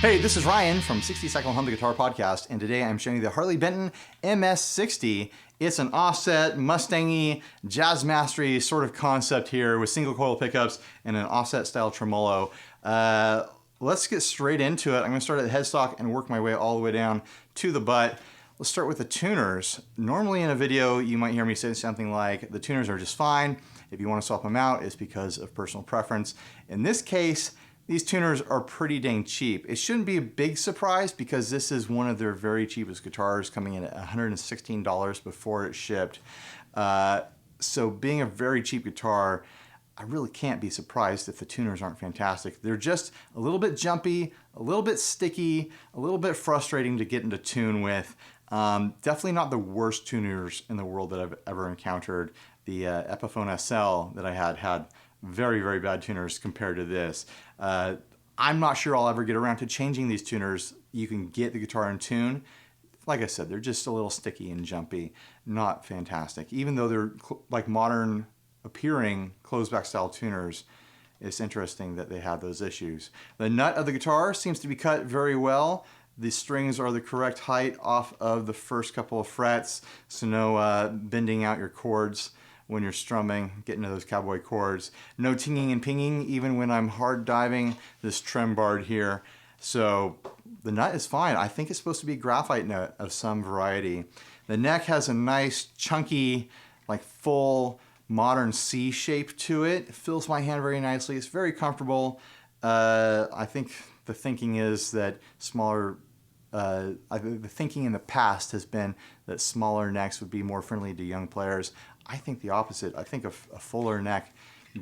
Hey, this is Ryan from 60 Cycle Hum the Guitar Podcast, and today I'm showing you the Harley Benton MS-60. It's an offset, Mustang-y, jazz mastery sort of concept here with single coil pickups and an offset style tremolo. Let's get straight into it. I'm going to start at the headstock and work my way all the way down to the butt. Let's start with the tuners. Normally in a video, you might hear me say something like, the tuners are just fine. If you want to swap them out, it's because of personal preference. In this case, these tuners are pretty dang cheap. It shouldn't be a big surprise because this is one of their very cheapest guitars, coming in at $116 before it shipped. So being a very cheap guitar, I really can't be surprised if the tuners aren't fantastic. They're just a little bit jumpy, a little bit sticky, a little bit frustrating to get into tune with. Definitely not the worst tuners in the world that I've ever encountered. The Epiphone SL that I had very, very bad tuners compared to this. I'm not sure I'll ever get around to changing these tuners. You can get the guitar in tune. Like I said, they're just a little sticky and jumpy, not fantastic. Even though they're like modern appearing closed back style tuners, it's interesting that they have those issues. The nut of the guitar seems to be cut very well. The strings are the correct height off of the first couple of frets, so no bending out your chords when you're strumming, getting to those cowboy chords. No tinging and pinging even when I'm hard diving this trem bar here. So the nut is fine. I think it's supposed to be graphite nut of some variety. The neck has a nice chunky, like full modern C shape to it. It fills my hand very nicely. It's very comfortable. I think the thinking is that the thinking in the past has been that smaller necks would be more friendly to young players. I think the opposite. I think a fuller neck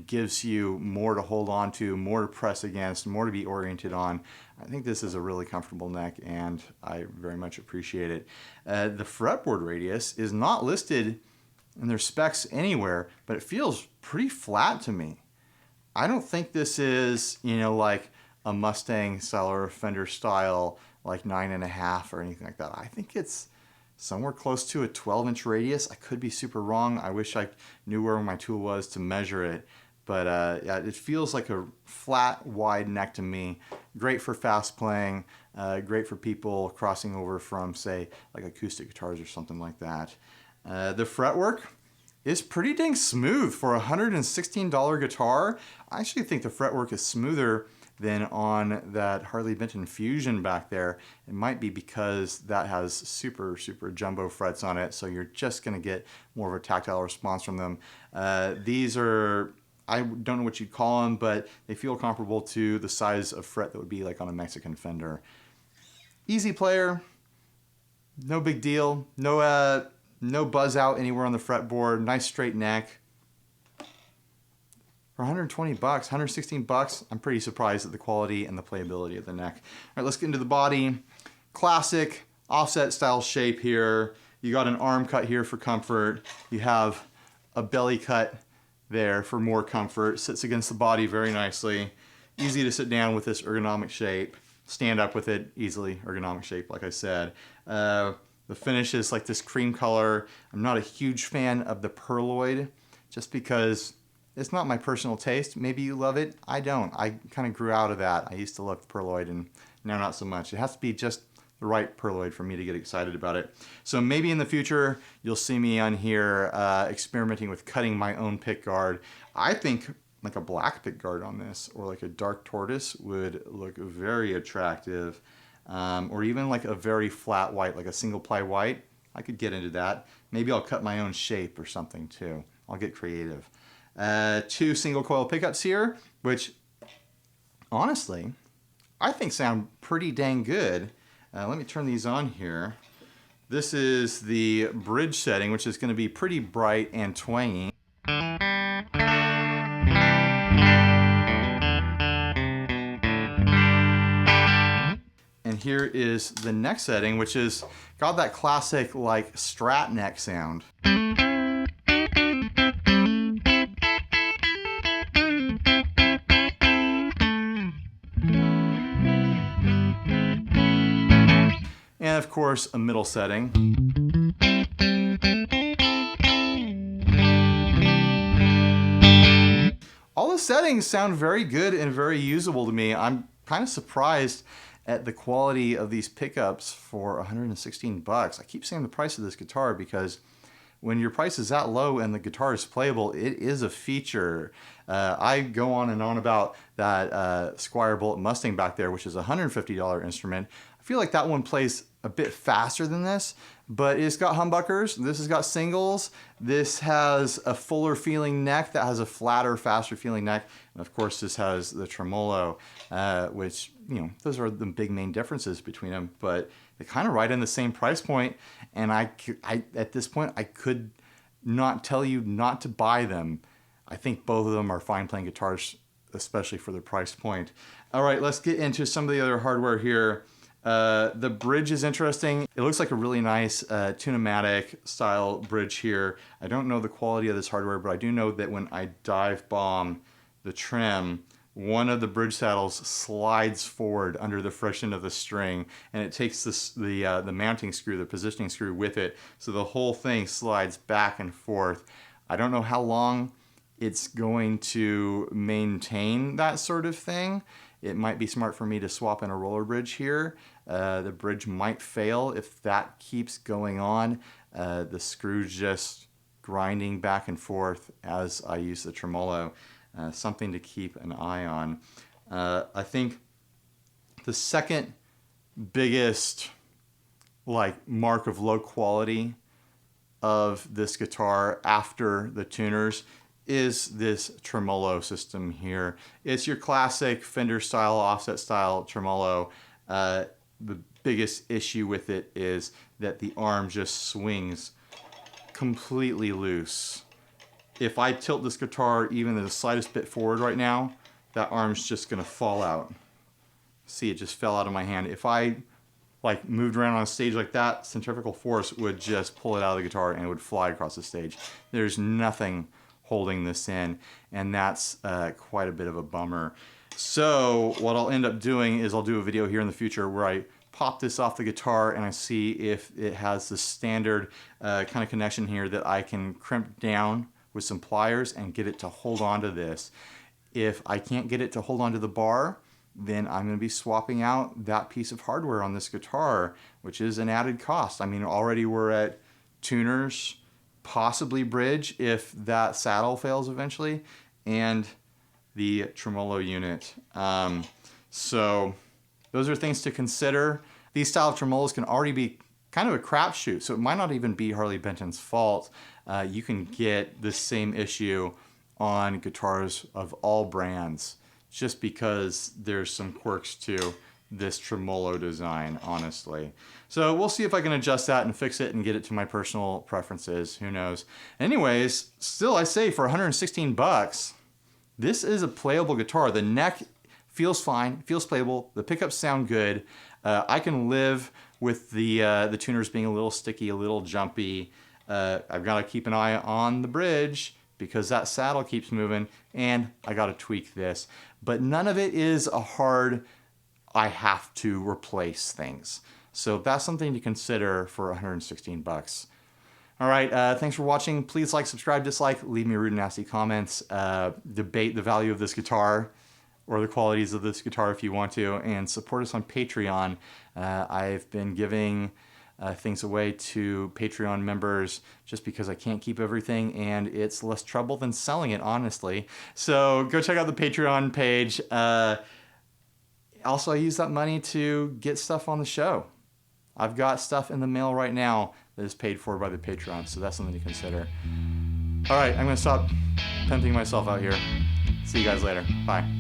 gives you more to hold on to, more to press against, more to be oriented on. I think this is a really comfortable neck and I very much appreciate it. The fretboard radius is not listed in their specs anywhere, but it feels pretty flat to me. I don't think this is, like a Mustang style or a Fender style, like 9.5 or anything like that. I think it's somewhere close to a 12-inch radius. I could be super wrong. I wish I knew where my tool was to measure it. But yeah, it feels like a flat, wide neck to me. Great for fast playing. Great for people crossing over from, say, like acoustic guitars or something like that. The fretwork is pretty dang smooth for a $116 guitar. I actually think the fretwork is smoother than on that Harley Benton Fusion back there. It might be because that has super, super jumbo frets on it, so you're just gonna get more of a tactile response from them. These are, I don't know what you'd call them, but they feel comparable to the size of fret that would be like on a Mexican Fender. Easy player, no big deal, no buzz out anywhere on the fretboard, nice straight neck. For 120 bucks, 116 bucks, I'm pretty surprised at the quality and the playability of the neck. All right, let's get into the body. Classic offset style shape here. You got an arm cut here for comfort. You have a belly cut there for more comfort. Sits against the body very nicely. Easy to sit down with this ergonomic shape. Stand up with it easily, ergonomic shape, like I said. The finish is like this cream color. I'm not a huge fan of the pearloid, just because it's not my personal taste. Maybe you love it. I don't. I kind of grew out of that. I used to love pearloid and now not so much. It has to be just the right pearloid for me to get excited about it. So maybe in the future, you'll see me on here experimenting with cutting my own pick guard. I think like a black pick guard on this or like a dark tortoise would look very attractive. Or even like a very flat white, like a single ply white. I could get into that. Maybe I'll cut my own shape or something too. I'll get creative. 2 single coil pickups here, which honestly, I think sound pretty dang good. Let me turn these on here. This is the bridge setting, which is going to be pretty bright and twangy. And here is the neck setting, which is got that classic like Strat neck sound. And of course, a middle setting. All the settings sound very good and very usable to me. I'm kind of surprised at the quality of these pickups for 116 bucks. I keep saying the price of this guitar because when your price is that low and the guitar is playable, it is a feature. I go on and on about that Squire Bullet Mustang back there, which is a $150 instrument. I feel like that one plays a bit faster than this, but it's got humbuckers. This has got singles. This has a fuller feeling neck that has a flatter, faster feeling neck. And of course, this has the tremolo, which, you know, those are the big main differences between them, but they're kind of right in the same price point. And I at this point, I could not tell you not to buy them. I think both of them are fine playing guitars, especially for the price point. All right, let's get into some of the other hardware here. The bridge is interesting. It looks like a really nice Tune-o-matic style bridge here. I don't know the quality of this hardware, but I do know that when I dive bomb the trim, one of the bridge saddles slides forward under the friction of the string, and it takes the mounting screw, the positioning screw with it, so the whole thing slides back and forth. I don't know how long it's going to maintain that sort of thing. It might be smart for me to swap in a roller bridge here. The bridge might fail if that keeps going on. The screw's just grinding back and forth as I use the tremolo. Something to keep an eye on. I think the second biggest mark of low quality of this guitar after the tuners is this tremolo system here. It's your classic Fender style, offset style tremolo. The biggest issue with it is that the arm just swings completely loose. If I tilt this guitar even the slightest bit forward right now, that arm's just gonna fall out. See, it just fell out of my hand. If I moved around on a stage like that, centrifugal force would just pull it out of the guitar and it would fly across the stage. There's nothing holding this in, and that's quite a bit of a bummer. So what I'll end up doing is I'll do a video here in the future where I pop this off the guitar and I see if it has the standard kind of connection here that I can crimp down with some pliers and get it to hold on to this. If I can't get it to hold on to the bar, then I'm going to be swapping out that piece of hardware on this guitar, which is an added cost. I mean, already we're at tuners, possibly bridge if that saddle fails eventually, and the tremolo unit. So those are things to consider. These style of tremolos can already be kind of a crapshoot, so it might not even be Harley Benton's fault. You can get the same issue on guitars of all brands just because there's some quirks to this tremolo design, honestly. So we'll see if I can adjust that and fix it and get it to my personal preferences. Who knows? Anyways, still I say for 116 bucks, this is a playable guitar. The neck feels fine, feels playable. The pickups sound good. I can live with the tuners being a little sticky, a little jumpy. I've got to keep an eye on the bridge because that saddle keeps moving, and I got to tweak this. But none of it is a hard, I have to replace things. So that's something to consider for 116 bucks. All right, thanks for watching. Please like, subscribe, dislike, leave me rude and nasty comments, debate the value of this guitar or the qualities of this guitar if you want to, and support us on Patreon. I've been giving things away to Patreon members just because I can't keep everything, and it's less trouble than selling it, honestly. So go check out the Patreon page. Also, I use that money to get stuff on the show. I've got stuff in the mail right now that is paid for by the Patreon, so that's something to consider. All right, I'm going to stop pimping myself out here. See you guys later. Bye.